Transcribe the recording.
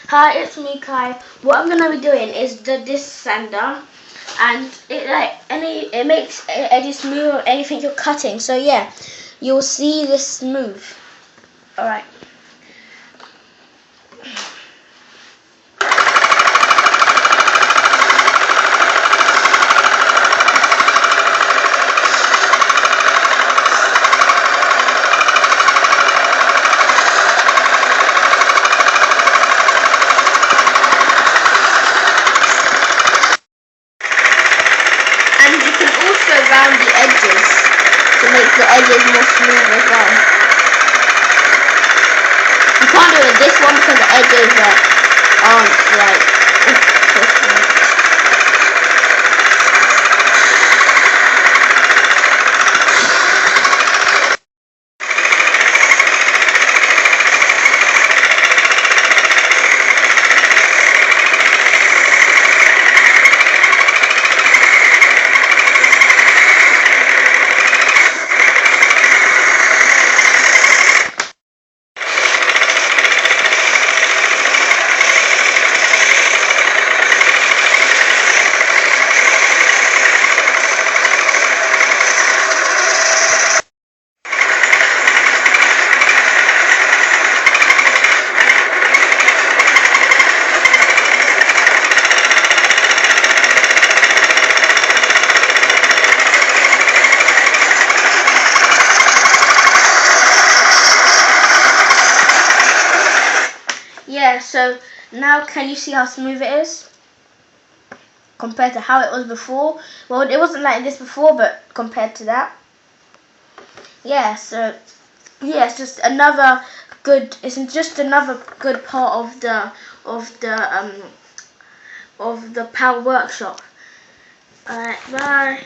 Hi, it's me, Kai. What I'm gonna be doing is this sander, and it makes any smooth on anything you're cutting. So yeah, you'll see this smooth. All right. And you can also round the edges to make the edges more smooth as well. You can't do it with this one because the edges aren't like so smooth. Yeah, so now can you see how smooth it is compared to how it was before? Well, it wasn't like this before, but compared to that, yeah. So yeah, it's just another good. It's just another good part of the Power Workshop. Alright, bye.